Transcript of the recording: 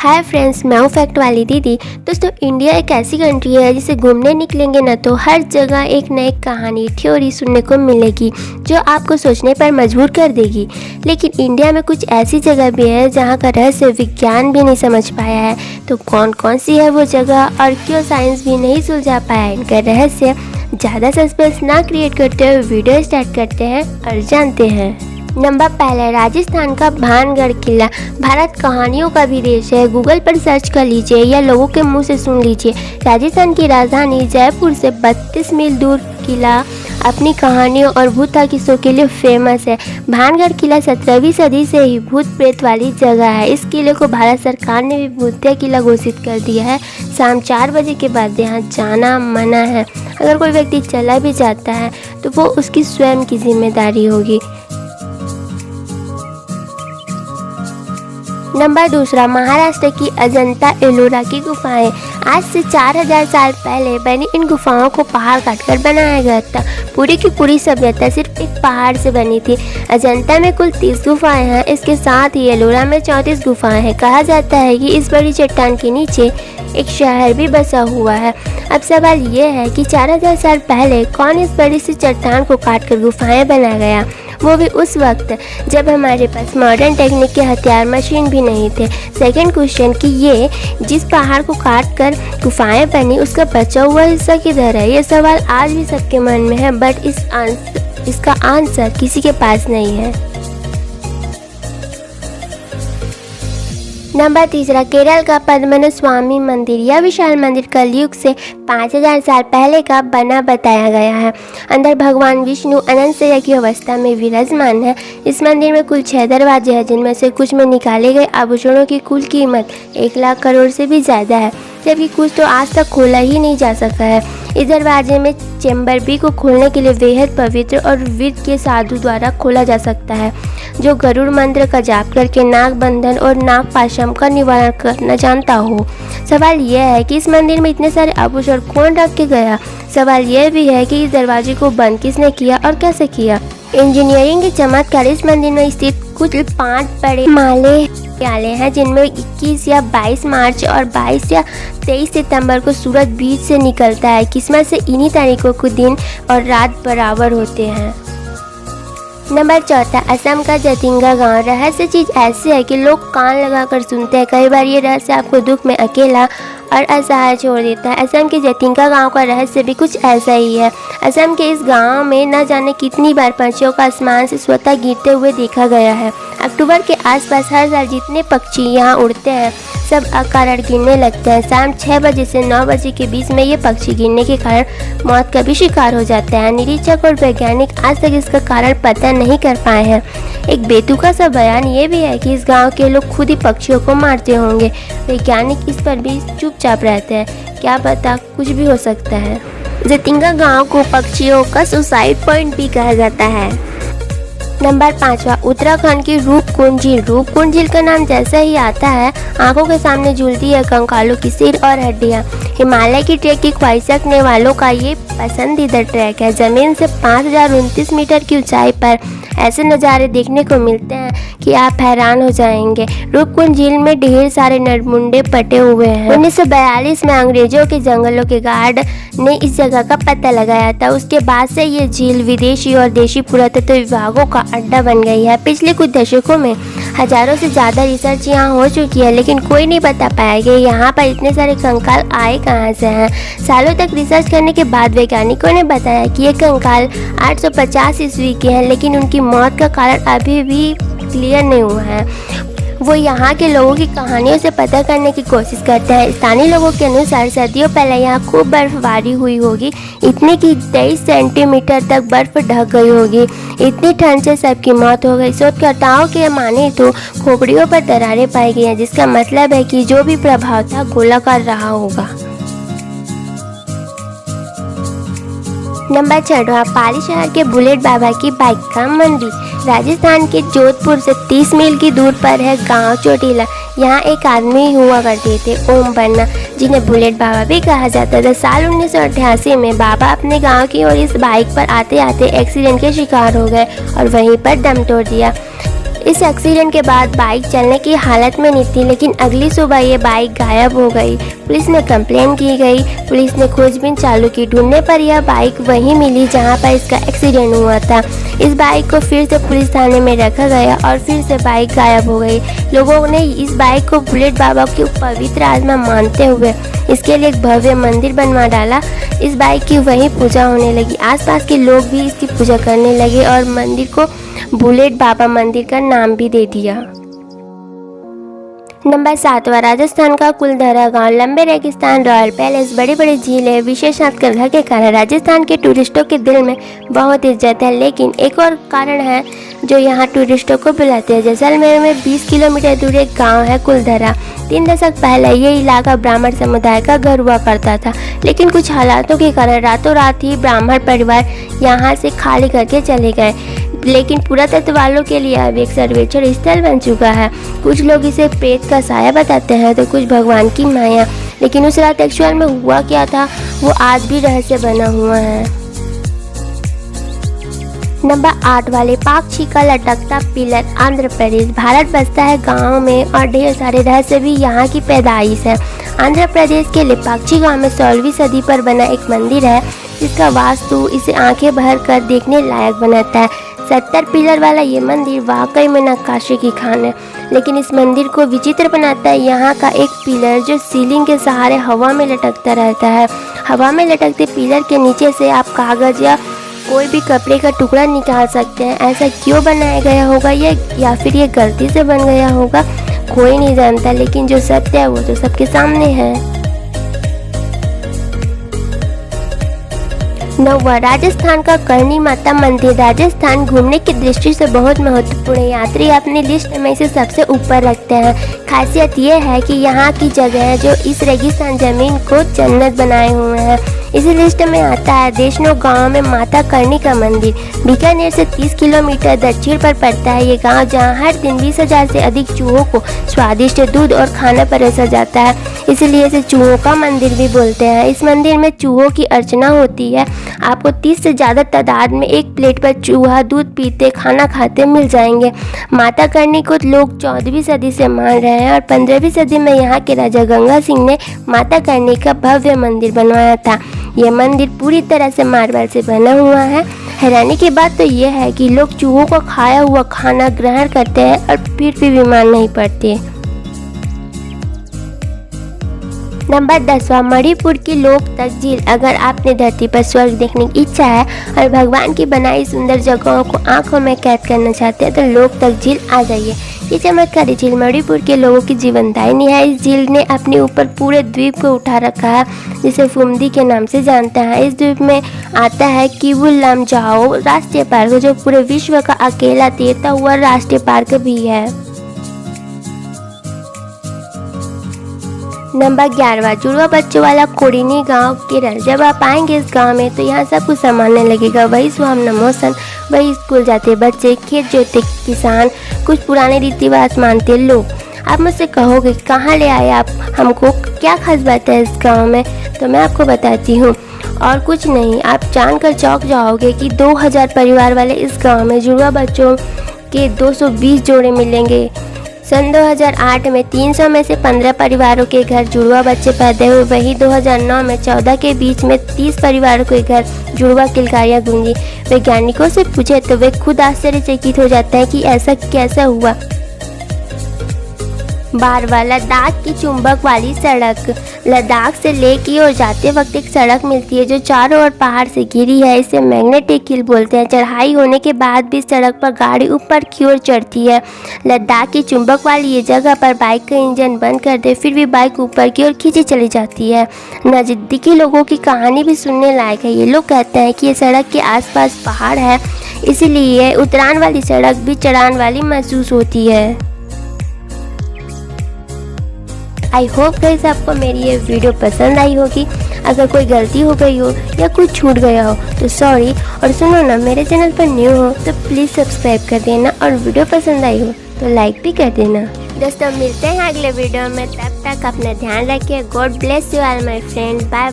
Hi friends, मैं हूँ fact वाली दीदी। दोस्तों, इंडिया एक ऐसी कंट्री है जिसे घूमने निकलेंगे ना तो हर जगह एक नई कहानी थ्योरी सुनने को मिलेगी जो आपको सोचने पर मजबूर कर देगी। लेकिन इंडिया में कुछ ऐसी जगह भी है जहाँ का रहस्य विज्ञान भी नहीं समझ पाया है। तो कौन कौन सी है वो जगह और क्यों साइंस भी नहीं सुलझा पाया इनका रहस्य। ज़्यादा सस्पेंस ना क्रिएट करते हुए वीडियो स्टार्ट करते हैं और जानते हैं। नंबर पहले, राजस्थान का भानगढ़ किला। भारत कहानियों का भी देश है। गूगल पर सर्च कर लीजिए या लोगों के मुंह से सुन लीजिए। राजस्थान की राजधानी जयपुर से 32 मील दूर किला अपनी कहानियों और भूत किस्सों के लिए फेमस है। भानगढ़ किला 17वीं सदी से ही भूत प्रेत वाली जगह है। इस किले को भारत सरकार ने भी भूतिया किला घोषित कर दिया है। शाम 4 बजे के बाद यहाँ जाना मना है। अगर कोई व्यक्ति चला भी जाता है तो वो उसकी स्वयं की जिम्मेदारी होगी। नंबर दूसरा, महाराष्ट्र की अजंता एलोरा की गुफाएं। आज से 4000 साल पहले बनी इन गुफाओं को पहाड़ काटकर बनाया गया था। पूरी की पूरी सभ्यता सिर्फ एक पहाड़ से बनी थी। अजंता में कुल 30 गुफाएं हैं। इसके साथ ही एलोरा में 34 गुफाएं हैं। कहा जाता है कि इस बड़ी चट्टान के नीचे एक शहर भी बसा हुआ है। अब सवाल ये है कि 4000 साल पहले कौन इस बड़ी सी चट्टान को काटकर गुफाएं बना गया, वो भी उस वक्त जब हमारे पास मॉडर्न टेक्निक के हथियार मशीन भी नहीं थे। सेकंड क्वेश्चन कि ये जिस पहाड़ को काट कर गुफाएं बनी उसका बचा हुआ हिस्सा किधर है। ये सवाल आज भी सबके मन में है, बट इसका आंसर किसी के पास नहीं है। नंबर तीसरा, केरल का पद्मनाभस्वामी मंदिर। यह विशाल मंदिर कलयुग से 5000 साल पहले का बना बताया गया है। अंदर भगवान विष्णु अनंत शय्या की अवस्था में विराजमान है। इस मंदिर में कुल 6 दरवाजे हैं, जिनमें से कुछ में निकाले गए आभूषणों की कुल कीमत 1 लाख करोड़ से भी ज़्यादा है, जबकि कुछ तो आज तक खोला ही नहीं जा सका है। इस दरवाजे में चेम्बर बी को खोलने के लिए बेहद पवित्र और वीर के साधु द्वारा खोला जा सकता है, जो गरुड़ मंत्र का जाप करके नाग बंधन और नाग पाशम का निवारण करना जानता हो। सवाल यह है कि इस मंदिर में इतने सारे आभूषण कौन रख के गया। सवाल यह भी है कि इस दरवाजे को बंद किसने किया और कैसे किया। इंजीनियरिंग के चमत्कार। इस मंदिर में स्थित कुछ 5 बड़े माले हैं, जिनमें 21 या 22 मार्च और 22 या 23 सितंबर को सूरज बीच से निकलता है। किस्मत से इन्हीं तारीखों को दिन और रात बराबर होते हैं। नंबर चौथा, असम का जतिंगा गांव। रहस्य चीज ऐसी है कि लोग कान लगाकर सुनते हैं। कई बार ये रहस्य आपको दुख में अकेला और असहाय छोड़ देता है। असम के जतिंगा गांव का रहस्य भी कुछ ऐसा ही है। असम के इस गांव में न जाने कितनी बार पंछियों का आसमान से स्वतः गिरते हुए देखा गया है। अक्टूबर के आसपास हर साल जितने पक्षी यहाँ उड़ते हैं सब अकारण गिरने लगते हैं। शाम 6 बजे से 9 बजे के बीच में ये पक्षी गिरने के कारण मौत का भी शिकार हो जाता है। निरीक्षक और वैज्ञानिक आज तक इसका कारण पता नहीं कर पाए हैं। एक बेतुका सा बयान ये भी है कि इस गांव के लोग खुद ही पक्षियों को मारते होंगे। वैज्ञानिक इस पर भी चुपचाप रहते हैं। क्या पता, कुछ भी हो सकता है। जतिंगा गांव को पक्षियों का सुसाइड पॉइंट भी कहा जाता है। नंबर 5वां, उत्तराखंड की रूपकुंड झील। रूपकुंड झील का नाम जैसा ही आता है, आंखों के सामने झूलती है कंकालों की सिर और हड्डियां। हिमालय की ट्रैक की ख्वाहिश रखने वालों का ये पसंदीदा ट्रैक है। जमीन से 5029 मीटर की ऊंचाई पर ऐसे नज़ारे देखने को मिलते हैं कि आप हैरान हो जाएंगे। रूपकुंड झील में ढेर सारे नरमुंडे पटे हुए हैं। 1942 में अंग्रेजों के जंगलों के गार्ड ने इस जगह का पता लगाया था। उसके बाद से ये झील विदेशी और देशी पुरातत्व विभागों का अड्डा बन गई है। पिछले कुछ दशकों में हजारों से ज़्यादा रिसर्च यहाँ हो चुकी है, लेकिन कोई नहीं बता पाया कि यहाँ पर इतने सारे कंकाल आए कहाँ से हैं। सालों तक रिसर्च करने के बाद वैज्ञानिकों ने बताया कि ये कंकाल 850 ईस्वी के हैं, लेकिन उनकी मौत का कारण अभी भी क्लियर नहीं हुआ है। वो यहाँ के लोगों की कहानियों से पता करने की कोशिश करते हैं। स्थानीय लोगों के अनुसार सदियों पहले यहाँ खूब बर्फबारी हुई होगी, इतनी कि 23 सेंटीमीटर तक बर्फ ढक गई होगी। इतनी ठंड से सबकी मौत हो गई। शोधकर्ताओं के माने तो खोपड़ियों पर दरारें पाई गई हैं, जिसका मतलब है कि जो भी प्रभाव था गोलाकार रहा होगा। नंबर 6वां, पाली शहर के बुलेट बाबा की बाइक का मंदिर। राजस्थान के जोधपुर से 30 मील की दूर पर है गांव चोटीला। यहाँ एक आदमी हुआ करते थे, ओम बन्ना, जिन्हें बुलेट बाबा भी कहा जाता था। साल 1988 में बाबा अपने गांव की ओर इस बाइक पर आते आते एक्सीडेंट के शिकार हो गए और वहीं पर दम तोड़ दिया। इस एक्सीडेंट के बाद बाइक चलने की हालत में नहीं थी, लेकिन अगली सुबह ये बाइक गायब हो गई। पुलिस ने कंप्लेन की गई, पुलिस ने खोजबीन चालू की। ढूंढने पर यह बाइक वहीं मिली जहां पर इसका एक्सीडेंट हुआ था। इस बाइक को फिर से पुलिस थाने में रखा गया और फिर से बाइक गायब हो गई। लोगों ने इस बाइक को बुलेट बाबा की पवित्र आत्मा मानते हुए इसके लिए एक भव्य मंदिर बनवा डाला। इस बाइक की वहीं पूजा होने लगी। आसपास के लोग भी इसकी पूजा करने लगे और मंदिर को बुलेट बाबा मंदिर का नाम भी दे दिया। नंबर 7वां, राजस्थान का कुलधरा गांव। लंबे रेगिस्तान, रॉयल पैलेस, बड़ी बड़ी झीलें, विशेष आकर्षण के कारण राजस्थान के टूरिस्टों के दिल में बहुत इज्जत है। लेकिन एक और कारण है जो यहाँ टूरिस्टों को बुलाते हैं। जैसलमेर में 20 किलोमीटर दूर एक गांव है कुलधरा। 3 दशक पहले ये इलाका ब्राह्मण समुदाय का घर हुआ करता था, लेकिन कुछ हालातों के कारण रातों रात ही ब्राह्मण परिवार यहाँ से खाली करके चले गए। लेकिन पुरातत्व वालों के लिए अब एक सर्वेक्षण स्थल बन चुका है। कुछ लोग इसे प्रेत का साया बताते हैं तो कुछ भगवान की माया। लेकिन उस रात एक्चुअल में हुआ क्या था वो आज भी रहस्य बना हुआ है। नंबर 8 वाले, पाक्षी का लटकता पिलर, आंध्र प्रदेश। भारत बसता है गाँव में और ढेर सारे रहस्य भी यहाँ की पैदाइश है। आंध्र प्रदेश के लेपाक्षी गांव में 16वीं सदी पर बना एक मंदिर है जिसका वास्तु इसे आंखें भर कर देखने लायक बनाता है। 70 पिलर वाला ये मंदिर वाकई में नक्काशी की खान है। लेकिन इस मंदिर को विचित्र बनाता है यहाँ का एक पिलर जो सीलिंग के सहारे हवा में लटकता रहता है। हवा में लटकते पिलर के नीचे से आप कागज या कोई भी कपड़े का टुकड़ा निकाल सकते हैं। ऐसा क्यों बनाया गया होगा या फिर ये गलती से बन गया होगा, कोई नहीं जानता। लेकिन जो सत्य है वो तो सबके सामने है। 9वां, राजस्थान का करणी माता मंदिर। राजस्थान घूमने की दृष्टि से बहुत महत्वपूर्ण है। यात्री अपनी लिस्ट में इसे सबसे ऊपर रखते हैं। खासियत यह है कि यहाँ की जगह है जो इस रेगिस्तान जमीन को जन्नत बनाए हुए हैं। इसी लिस्ट में आता है देशनों गांव में माता करणी का मंदिर। बीकानेर से 30 किलोमीटर दक्षिण पर पड़ता है ये गांव, जहां हर दिन 20,000 से अधिक चूहों को स्वादिष्ट दूध और खाना परोसा जाता है। इसलिए इसे चूहों का मंदिर भी बोलते हैं। इस मंदिर में चूहों की अर्चना होती है। आपको 30 से ज़्यादा तादाद में एक प्लेट पर चूहा दूध पीते खाना खाते मिल जाएंगे। माता करणी को लोग 14वीं सदी से मान रहे हैं और 15वीं सदी में यहाँ के राजा गंगा सिंह ने माता करणी का भव्य मंदिर बनवाया था। यह मंदिर पूरी तरह से मार्बल से बना हुआ है। हैरानी की बात तो यह है कि लोग चूहों को खाया हुआ खाना ग्रहण करते हैं और फिर भी बीमार नहीं पड़ते। नंबर 10वां, मणिपुर की लोकतक झील। अगर आपने धरती पर स्वर्ग देखने की इच्छा है और भगवान की बनाई सुंदर जगहों को आंखों में कैद करना चाहते हैं तो लोकतक झील आ जाइए। ये चमत्कारी झील मणिपुर के लोगों की जीवनदायिनी है। इस झील ने अपने ऊपर पूरे द्वीप को उठा रखा है जिसे फुमदी के नाम से जानता है। इस द्वीप में आता है किवुल लामजाओ राष्ट्रीय पार्क जो पूरे विश्व का अकेला तैरता हुआ राष्ट्रीय पार्क भी है। नंबर 11वां, जुड़वा बच्चों वाला कोडिनी गांव, केरल। जब आप आएंगे इस गांव में तो यहाँ सब कुछ संभालने लगेगा। वही सुहावना मौसम, वही स्कूल जाते बच्चे, खेत जोते किसान, कुछ पुराने रीति रिवाज मानते लोग। आप मुझसे कहोगे कहाँ ले आए आप हमको, क्या खास बात है इस गांव में, तो मैं आपको बताती हूँ। और कुछ नहीं, आप जानकर चौंक जाओगे कि 2000 परिवार वाले इस गाँव में जुड़वा बच्चों के 220 जोड़े मिलेंगे। सन 2008 में 300 में से 15 परिवारों के घर जुड़वा बच्चे पैदा हुए। वही 2009 में 14 के बीच में 30 परिवारों के घर जुड़वा किलकारियाँ गूंजी। वैज्ञानिकों से पूछे तो वे खुद आश्चर्यचकित हो जाते हैं कि ऐसा कैसा हुआ। 12वां, लद्दाख की चुंबक वाली सड़क। लद्दाख से लेह की ओर जाते वक्त एक सड़क मिलती है जो चारों ओर पहाड़ से घिरी है। इसे मैग्नेटिक हिल बोलते हैं। चढ़ाई होने के बाद भी सड़क पर गाड़ी ऊपर की ओर चढ़ती है। लद्दाख की चुंबक वाली ये जगह पर बाइक का इंजन बंद कर दे फिर भी बाइक ऊपर की ओर खींची चली जाती है। नज़दीकी लोगों की कहानी भी सुनने लायक है। ये लोग कहते हैं कि ये सड़क के आसपास पहाड़ है, इसीलिए उतरान वाली सड़क भी चढ़ान वाली महसूस होती है। आई होप गाइस आपको मेरी ये वीडियो पसंद आई होगी। अगर कोई गलती हो गई हो या कुछ छूट गया हो तो सॉरी। और सुनो ना, मेरे चैनल पर न्यू हो तो प्लीज़ सब्सक्राइब कर देना और वीडियो पसंद आई हो तो लाइक भी कर देना। दोस्तों मिलते हैं अगले वीडियो में, तब तक अपना ध्यान रखिए। God bless you all my friend, bye.